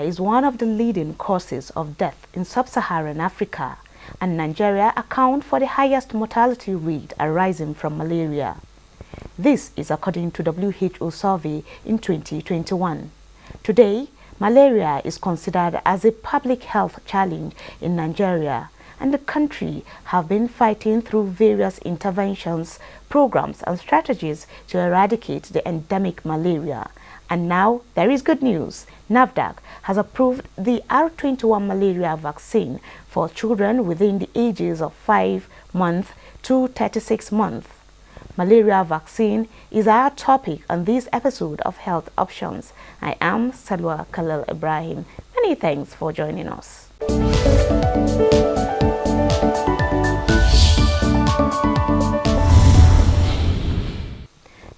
is one of the leading causes of death in sub-Saharan Africa, and Nigeria accounts for the highest mortality rate arising from malaria. This is according to WHO survey in 2021. Today, malaria is considered as a public health challenge in Nigeria, and the country have been fighting through various interventions, programs and strategies to eradicate the endemic malaria. And now there is good news. NAFDAC has approved the R21 malaria vaccine for children within the ages of 5 months to 36 months. Malaria vaccine is our topic on this episode of Health Options. I am Salwa Khalil Ibrahim. Many thanks for joining us.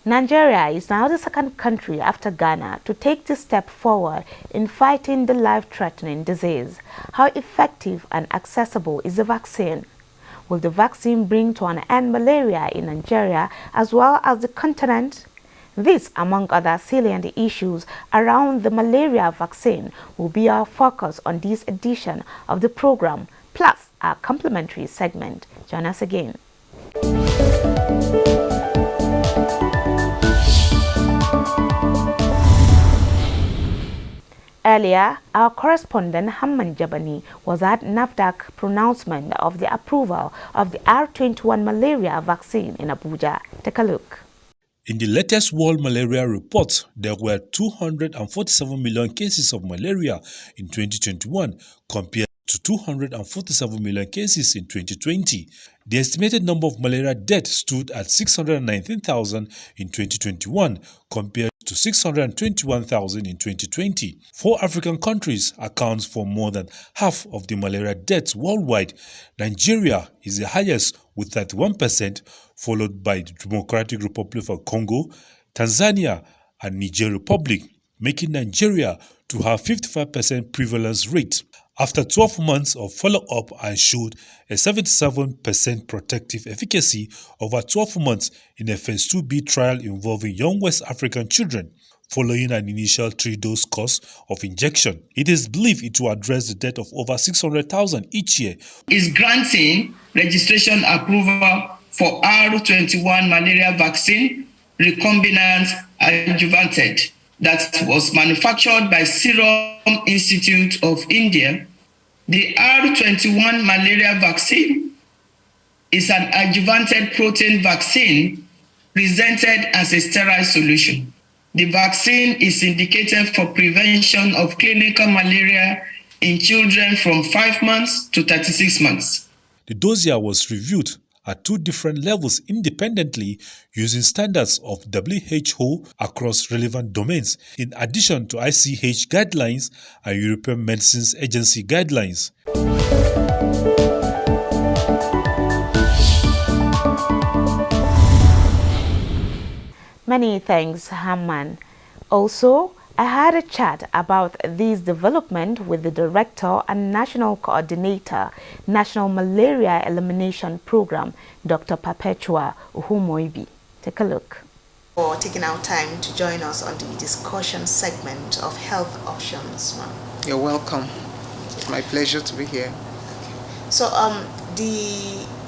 Nigeria is now the second country after Ghana to take this step forward in fighting the life-threatening disease. How effective and accessible is the vaccine? Will the vaccine bring to an end malaria in Nigeria as well as the continent? This, among other salient issues around the malaria vaccine, will be our focus on this edition of the program, plus our complimentary segment. Join us again. Earlier, our correspondent Hamman Jabani was at NAFDAC pronouncement of the approval of the R21 malaria vaccine in Abuja. Take a look. In the latest World Malaria Report, there were 247 million cases of malaria in 2021 compared to 247 million cases in 2020. The estimated number of malaria deaths stood at 619,000 in 2021 compared to 621,000 in 2020. 4 African countries account for more than half of the malaria deaths worldwide. Nigeria is the highest with 31%, followed by the Democratic Republic of Congo, Tanzania, and Niger Republic, making Nigeria to have 55% prevalence rate. After 12 months of follow-up and showed a 77% protective efficacy over 12 months in a phase 2B trial involving young West African children, following an initial 3-dose course of injection. It is believed it will address the death of over 600,000 each year. Is granting registration approval for R21 malaria vaccine, recombinant adjuvanted, that was manufactured by Serum Institute of India. The R21 malaria vaccine is an adjuvanted protein vaccine presented as a sterile solution. The vaccine is indicated for prevention of clinical malaria in children from 5 months to 36 months. The dossier was reviewed at 2 different levels independently using standards of WHO across relevant domains, in addition to ICH guidelines and European Medicines Agency guidelines. Many thanks, Hamman. Also, I had a chat about this development with the Director and National Coordinator, National Malaria Elimination Program, Dr. Perpetua Uhumoibi. Take a look. For taking our time to join us on the discussion segment of Health Options, ma'am. You're welcome. It's my pleasure to be here. So,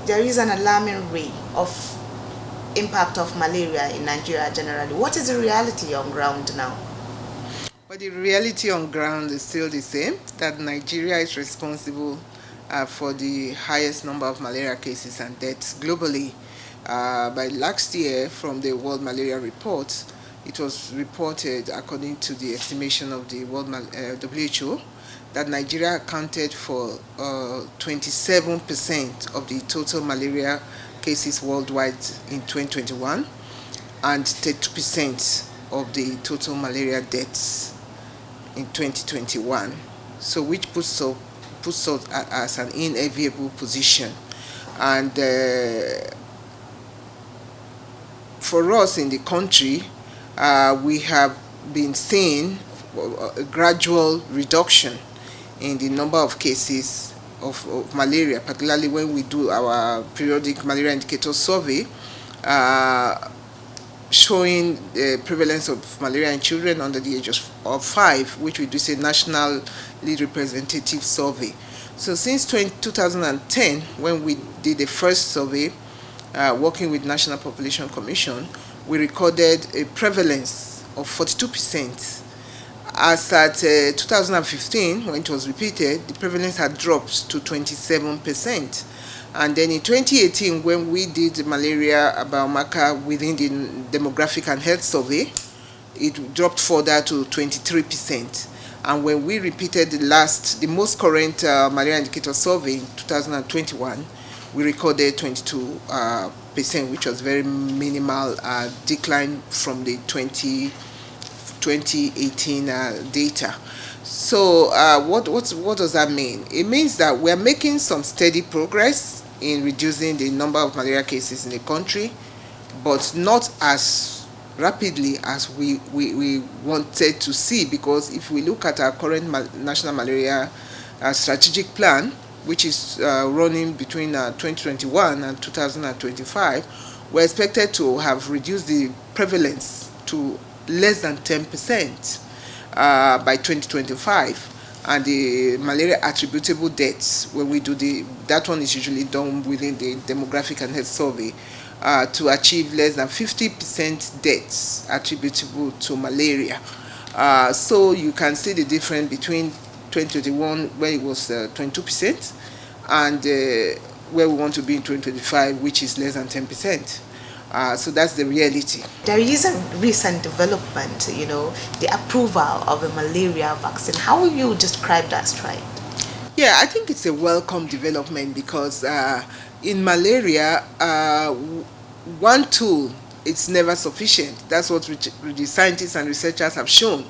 there is an alarming rate of impact of malaria in Nigeria generally. What is the reality on ground now? But the reality on ground is still the same, that Nigeria is responsible for the highest number of malaria cases and deaths globally. By last year, from the World Malaria Report, it was reported, according to the estimation of the WHO, that Nigeria accounted for 27% of the total malaria cases worldwide in 2021 and 32% of the total malaria deaths in 2021, so which puts us as an enviable position. And for us in the country, we have been seeing a gradual reduction in the number of cases of malaria, particularly when we do our periodic malaria indicator survey. showing the prevalence of malaria in children under the age of 5, which we do say nationally representative survey. So since 2010, when we did the first survey, working with National Population Commission, we recorded a prevalence of 42%. As at 2015, when it was repeated, the prevalence had dropped to 27%. And then in 2018, when we did the malaria biomarker within the demographic and health survey, it dropped further to 23%. And when we repeated the most current malaria indicator survey in 2021, we recorded 22%, which was very minimal decline from the 2018 data. So what does that mean? It means that we are making some steady progress in reducing the number of malaria cases in the country, but not as rapidly as we wanted to see, because if we look at our current national malaria strategic plan, which is running between 2021 and 2025, we're expected to have reduced the prevalence to less than 10% by 2025. And the malaria attributable deaths, when we do that one is usually done within the demographic and health survey, to achieve less than 50% deaths attributable to malaria. So you can see the difference between 2021, where it was 22%, and where we want to be in 2025, which is less than 10%. So that's the reality. There is a recent development, the approval of a malaria vaccine. How will you describe that stride? Yeah, I think it's a welcome development, because in malaria, one tool, it's never sufficient. That's what the scientists and researchers have shown,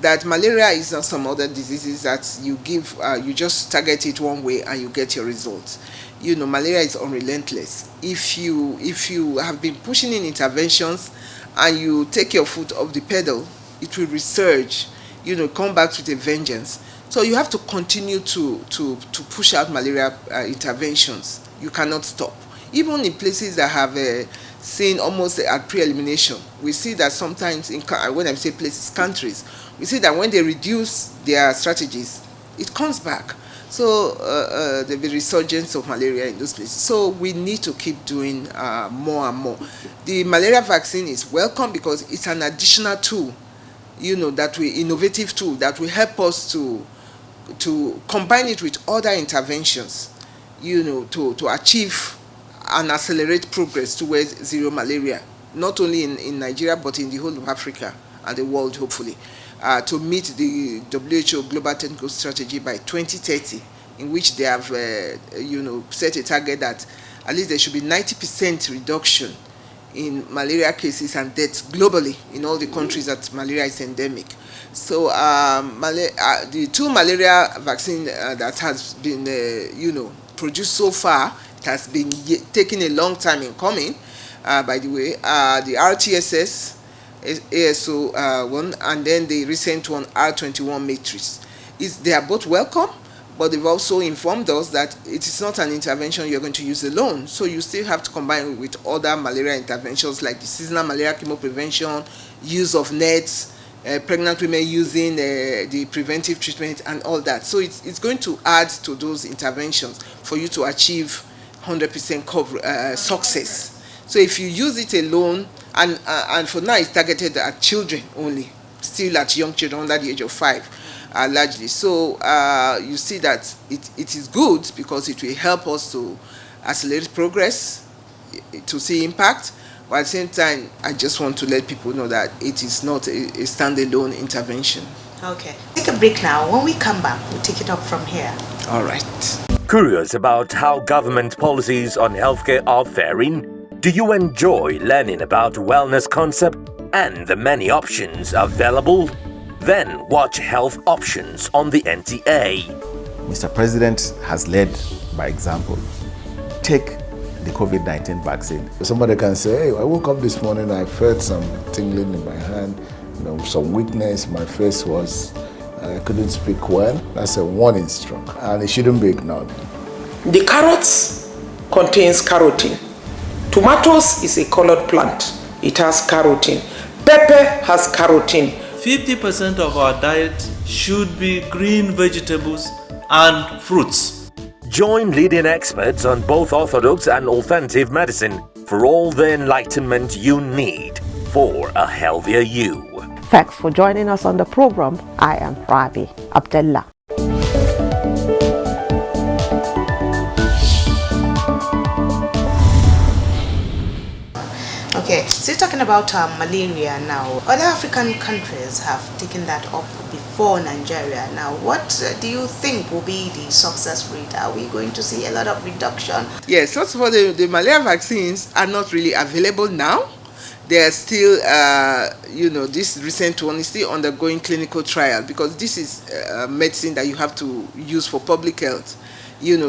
that malaria is not some other diseases that you just target it one way and you get your results. Malaria is unrelentless. If you have been pushing in interventions and you take your foot off the pedal, it will resurge, come back with a vengeance. So you have to continue to push out malaria interventions. You cannot stop. Even in places that have seen almost at pre-elimination, we see that sometimes, when I say places, countries, we see that when they reduce their strategies, it comes back. So there'll be resurgence of malaria in those places. So we need to keep doing more and more. The malaria vaccine is welcome because it's an additional tool, innovative tool that will help us to combine it with other interventions, to achieve and accelerate progress towards zero malaria, not only in Nigeria, but in the whole of Africa and the world, hopefully. To meet the WHO Global Technical Strategy by 2030, in which they have, set a target that at least there should be 90% reduction in malaria cases and deaths globally in all the countries that malaria is endemic. So the 2 malaria vaccine that has been, produced so far, it has been taking a long time in coming. By the way, the RTSS. ASO one, and then the recent one, R21 matrix. They are both welcome, but they've also informed us that it is not an intervention you're going to use alone. So you still have to combine it with other malaria interventions like the seasonal malaria chemoprevention, use of nets, pregnant women using the preventive treatment and all that. So it's going to add to those interventions for you to achieve 100% success. So if you use it alone, and for now it's targeted at children only, still at young children under the age of 5, largely. So you see that it is good because it will help us to accelerate progress, to see impact. But at the same time, I just want to let people know that it is not a standalone intervention. Okay. Take a break now. When we come back, we'll take it up from here. All right. Curious about how government policies on healthcare are faring? Do you enjoy learning about wellness concept and the many options available? Then watch Health Options on the NTA. Mr. President has led by example. Take the COVID-19 vaccine. Somebody can say, hey, I woke up this morning, I felt some tingling in my hand, some weakness. My face was, I couldn't speak well. That's a warning stroke, and it shouldn't be ignored. The carrots contains carotene. Tomatoes is a colored plant. it has carotene. Pepper has carotene. 50% of our diet should be green vegetables and fruits. Join leading experts on both orthodox and alternative medicine for all the enlightenment you need for a healthier you. Thanks for joining us on the program. I am Rabi Abdullah. Okay, so you're talking about malaria now. Other African countries have taken that up before Nigeria. Now, what do you think will be the success rate? Are we going to see a lot of reduction? Yes, first of all, the malaria vaccines are not really available now. They are still, this recent one is still undergoing clinical trial, because this is medicine that you have to use for public health.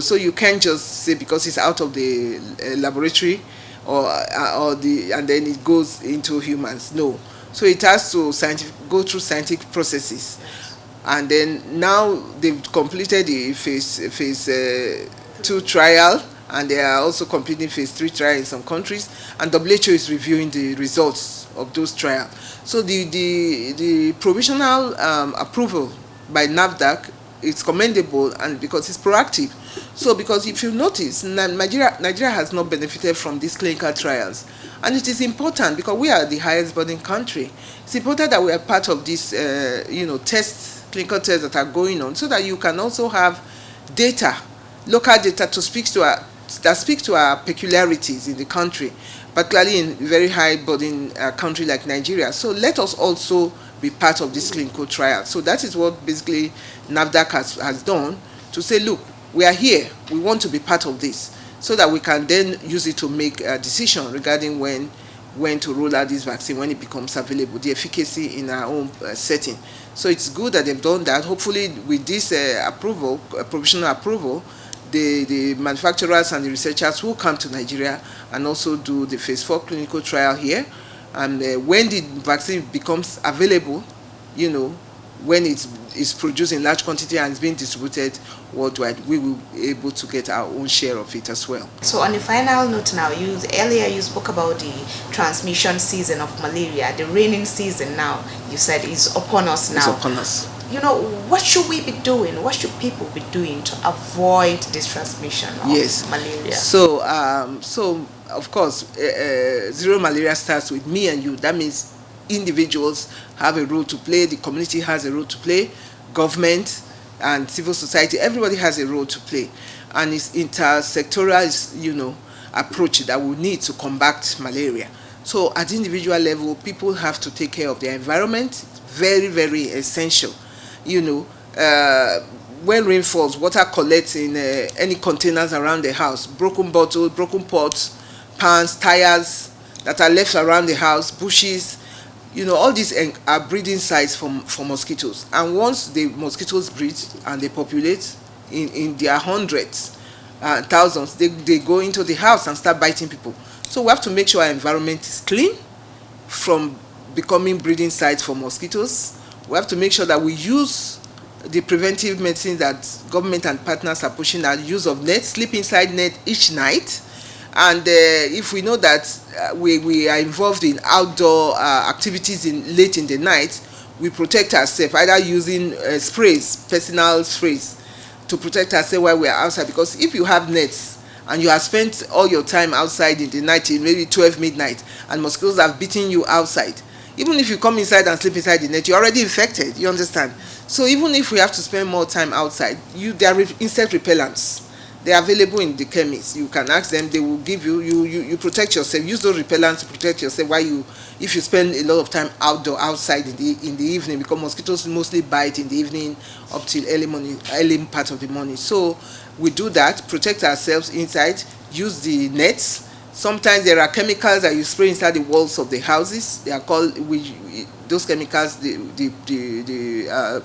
So you can't just say because it's out of the laboratory and then it goes into humans. No. So it has to go through scientific processes. And then now they've completed the phase 2 trial, and they are also completing phase 3 trial in some countries, and WHO is reviewing the results of those trials. So the provisional approval by NAFDAC is commendable, and because it's proactive. So because if you notice, Nigeria has not benefited from these clinical trials, and it is important because we are the highest burden country. It's important that we are part of these clinical tests that are going on, so that you can also have data, local data that speak to our peculiarities in the country, particularly in a very high burden country like Nigeria. So let us also be part of this clinical trial. So that is what basically NAFDAC has done, to say, look, we are here, we want to be part of this, so that we can then use it to make a decision regarding when to roll out this vaccine, when it becomes available, the efficacy in our own setting. So it's good that they've done that. Hopefully with this provisional approval, the manufacturers and the researchers will come to Nigeria and also do the phase 4 clinical trial here. And when the vaccine becomes available, when it's produced in large quantity and it's being distributed worldwide, we will be able to get our own share of it as well. So on the final note now, earlier you spoke about the transmission season of malaria, the raining season now, you said is upon us now. It's upon us. What should we be doing? What should people be doing to avoid this transmission of malaria? So, of course, zero malaria starts with me and you. That means individuals have a role to play, the community has a role to play, government and civil society, everybody has a role to play. And it's intersectoral, approach that we need to combat malaria. So at the individual level, people have to take care of their environment. Very, very essential. When rain falls, water collects in any containers around the house, broken bottles, broken pots, pans, tires that are left around the house, bushes. All these are breeding sites for mosquitoes. And once the mosquitoes breed and they populate in their hundreds, thousands, they go into the house and start biting people. So we have to make sure our environment is clean from becoming breeding sites for mosquitoes. We have to make sure that we use the preventive medicine that government and partners are pushing out, use of net, sleep inside net each night. And if we know that we are involved in outdoor activities late in the night, we protect ourselves, either using personal sprays, to protect ourselves while we are outside. Because if you have nets and you have spent all your time outside in the night, in maybe 12 midnight, and mosquitoes have beaten you outside, even if you come inside and sleep inside the net, you're already infected, you understand? So even if we have to spend more time outside, there are insect repellents. They are available in the chemists. You can ask them, they will give you protect yourself. Use those repellents to protect yourself if you spend a lot of time outside in the evening, because mosquitoes mostly bite in the evening up till early part of the morning. So we do that, protect ourselves inside, use the nets. Sometimes there are chemicals that you spray inside the walls of the houses. They are called, those chemicals, the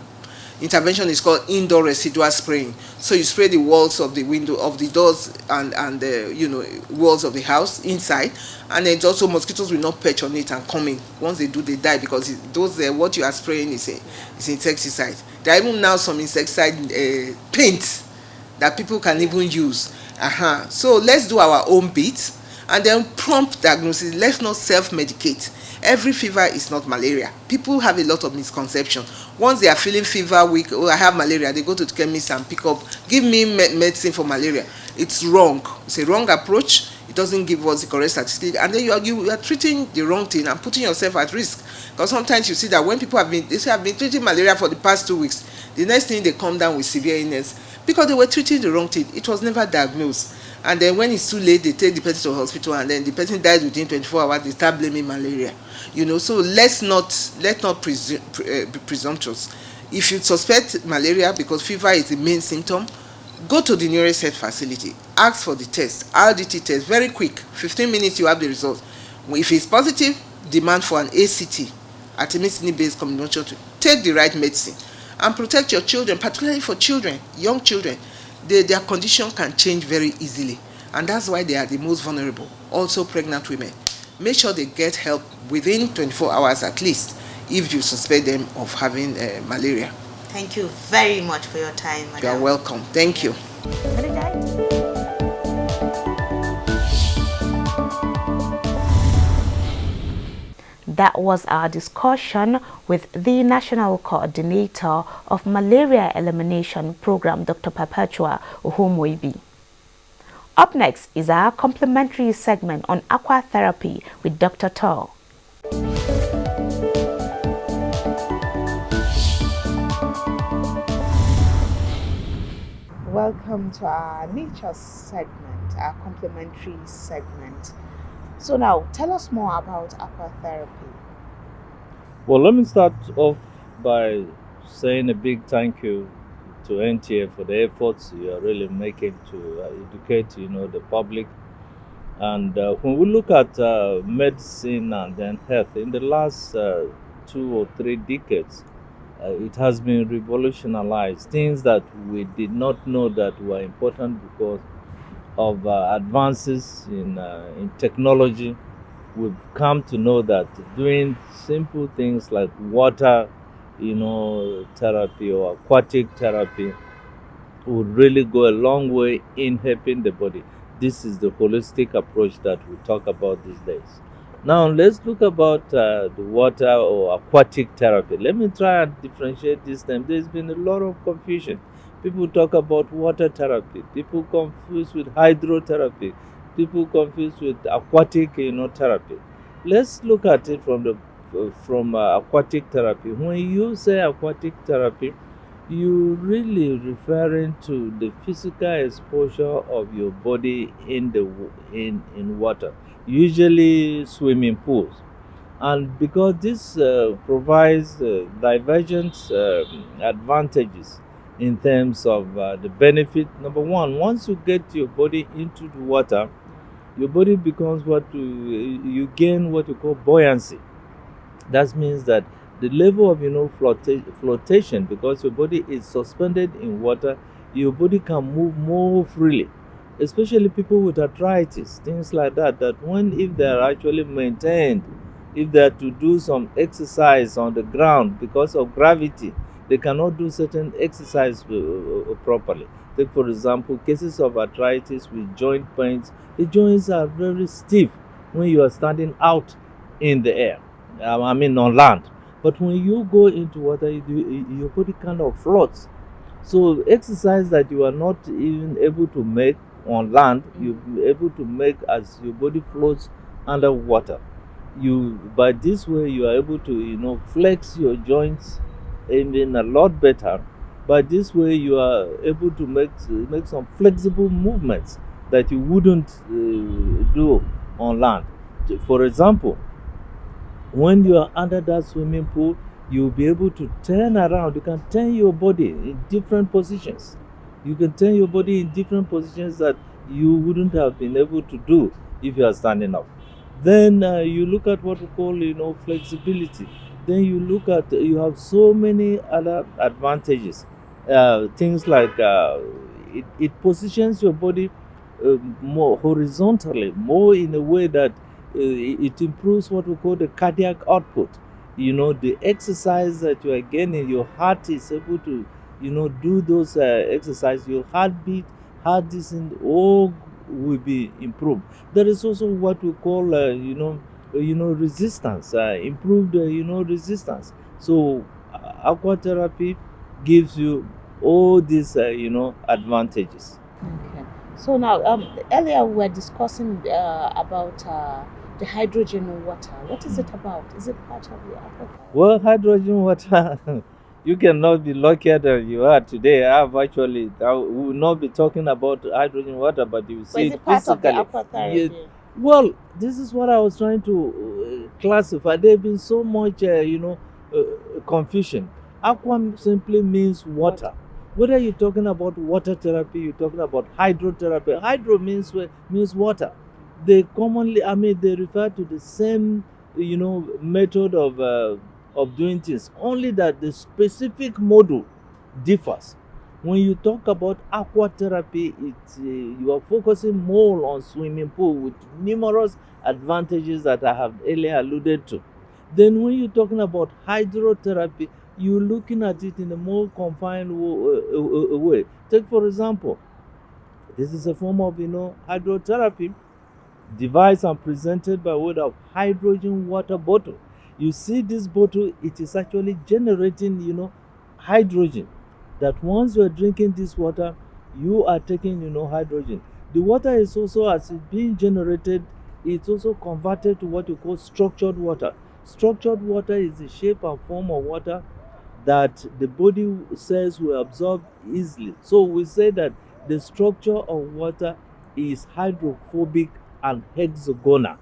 intervention is called indoor residual spraying. So you spray the walls of the window, of the doors, and the walls of the house inside, and then also mosquitoes will not perch on it and come in. Once they do, they die, because what you are spraying is insecticide. There are even now some insecticide paint that people can even use. So let's do our own bit, And then prompt diagnosis. Let's not self-medicate. Every fever is not malaria. People have a lot of misconception. Once they are feeling fever weak, oh, I have malaria, they go to the chemist and pick up, give me medicine for malaria. It's wrong. It's a wrong approach. It doesn't give us the correct statistic, and then you are treating the wrong thing and putting yourself at risk. Because sometimes you see that when people they say I've been treating malaria for the past 2 weeks, the next thing they come down with severe illness because they were treating the wrong thing. It was never diagnosed, and then when it's too late, they take the person to the hospital, and then the person dies within 24 hours. They start blaming malaria. So let's not be presumptuous. If you suspect malaria, because fever is the main symptom, go to the nearest health facility, ask for the test, RDT test, very quick, 15 minutes you have the result. If it's positive, demand for an ACT, artemisinin-based combination, to take the right medicine and protect your children, particularly for children, young children. Their condition can change very easily, and that's why they are the most vulnerable. Also pregnant women, make sure they get help within 24 hours at least if you suspect them of having malaria. Thank you very much for your time, madam. You are welcome. Thank you. That was our discussion with the National Coordinator of Malaria Elimination Program, Dr. Perpetua Uhumoibi. Up next is our complimentary segment on aquatherapy with Dr. Tor. Welcome to our nature segment, our complimentary segment. So now, tell us more about aquatherapy. Well, let me start off by saying a big thank you to NTA for the efforts you are really making to educate, the public. And when we look at medicine and then health, in the last 2 or 3 decades, it has been revolutionized. Things that we did not know that were important because of advances in technology, we've come to know that doing simple things like water, therapy or aquatic therapy would really go a long way in helping the body. This is the holistic approach that we talk about these days. Now let's look about the water or aquatic therapy. Let me try and differentiate this time. There's been a lot of confusion. People talk about water therapy. People confuse with hydrotherapy. People confuse with aquatic, therapy. Let's look at it from aquatic therapy. When you say aquatic therapy, you really referring to the physical exposure of your body in water, usually swimming pools. And because this provides divergent advantages in terms of the benefit. Number one, once you get your body into the water, your body becomes you gain what you call buoyancy. That means that the level of flotation, because your body is suspended in water, your body can move more freely, especially people with arthritis, things like that, if they are actually maintained, if they are to do some exercise on the ground because of gravity, they cannot do certain exercise properly. Take for example cases of arthritis with joint pains. The joints are very stiff when you are standing out in the air, on land. But when you go into water, your body kind of floats. So exercise that you are not even able to make on land, you'll be able to make as your body floats underwater. By this way, you are able to flex your joints even a lot better. By this way, you are able to make some flexible movements that you wouldn't do on land. For example, when you are under that swimming pool, you'll be able to turn around. You can turn your body in different positions. You can turn your body in different positions that you wouldn't have been able to do if you are standing up. Then you look at what we call flexibility. Then you have so many other advantages. Things like it positions your body more horizontally, more in a way that it improves what we call the cardiac output. The exercise that you are getting, your heart is able to do those exercises. Your heartbeat, heart is all will be improved. There is also what we call, resistance, improved, resistance. So aqua therapy gives you all these, advantages. Okay. So now, earlier we were discussing about the hydrogen water. What is it about? Is it part of the aqua therapy? Well, hydrogen water, you cannot be luckier than you are today. I will not be talking about hydrogen water, but you see is it part of the physically. aqua therapy? Well, this is what I was trying to classify. There have been so much, confusion. Aqua simply means water. Whether you're talking about water therapy, you're talking about hydrotherapy. Hydro means water. They commonly, they refer to the same, method of doing things. Only that the specific model differs. When you talk about aqua therapy, you are focusing more on swimming pool with numerous advantages that I have earlier alluded to. Then when you're talking about hydrotherapy, you're looking at it in a more confined way. Take for example, this is a form of hydrotherapy devised and presented by way of hydrogen water bottle. You see this bottle, it is actually generating hydrogen. That once you are drinking this water, you are taking hydrogen. The water is also, as it's being generated, it's also converted to what you call structured water. Structured water is the shape and form of water that the body cells will absorb easily. So we say that the structure of water is hydrophobic and hexagonal.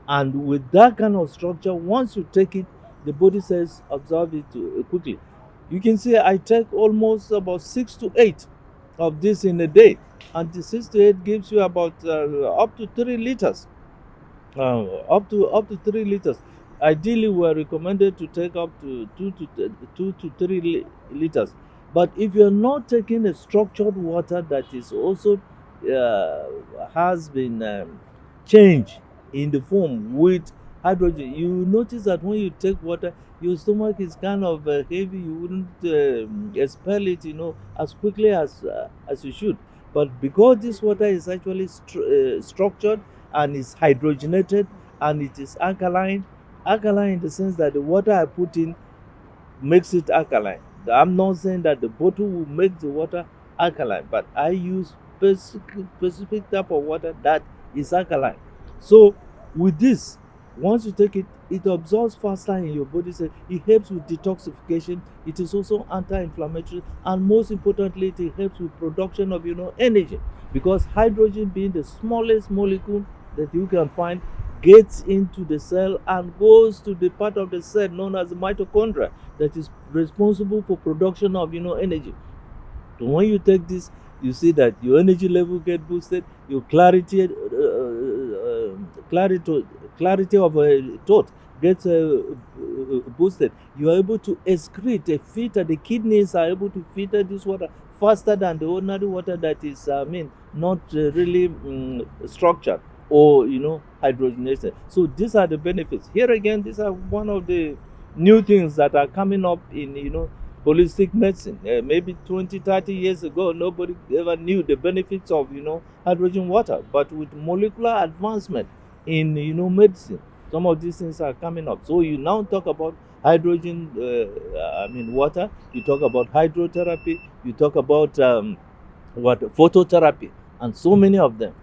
And with that kind of structure, once you take it, the body cells absorb it quickly. You can see I take almost about 6 to 8 of this in a day, and the 6 to 8 gives you about up to 3 liters. Up to 3 liters. Ideally, we are recommended to take up to 2 to 3 liters. But if you're not taking a structured water that is also has been changed in the form with hydrogen, you notice that when you take water, your stomach is kind of heavy. You wouldn't expel it, as quickly as you should. But because this water is actually structured and is hydrogenated and it is alkaline in the sense that the water I put in makes it alkaline. I'm not saying that the bottle will make the water alkaline, but I use specific type of water that is alkaline. So with this, once you take it, it absorbs faster in your body. So it helps with detoxification. It is also anti-inflammatory, and most importantly, it helps with production of energy, because hydrogen, being the smallest molecule that you can find, gets into the cell and goes to the part of the cell known as the mitochondria that is responsible for production of energy. So when you take this, you see that your energy level get boosted, your clarity of thought gets boosted. You are able to excrete a filter. The kidneys are able to filter this water faster than the ordinary water that is not really structured or hydrogenated. So these are the benefits. Here again, these are one of the new things that are coming up in holistic medicine. Maybe 20-30 years ago, nobody ever knew the benefits of hydrogen water. But with molecular advancement in medicine, some of these things are coming up. So you now talk about hydrogen water, you talk about hydrotherapy, you talk about phototherapy, and so many of them.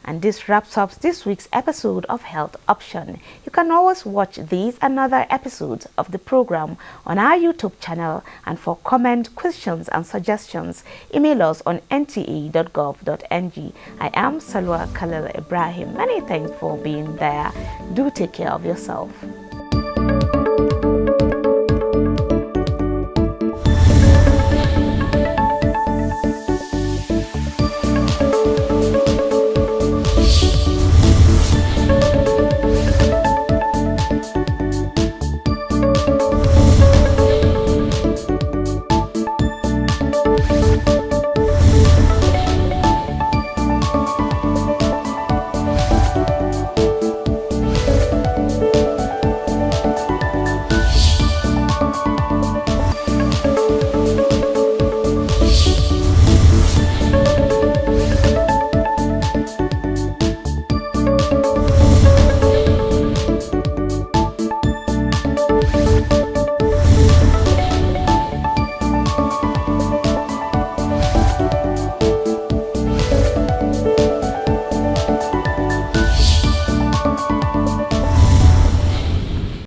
And this wraps up this week's episode of Health Option. You can always watch these and other episodes of the program on our YouTube channel, and for comment, questions and suggestions, email us on nta.gov.ng. I am Salwa Khalil Ibrahim. Many thanks for being there. Do take care of yourself.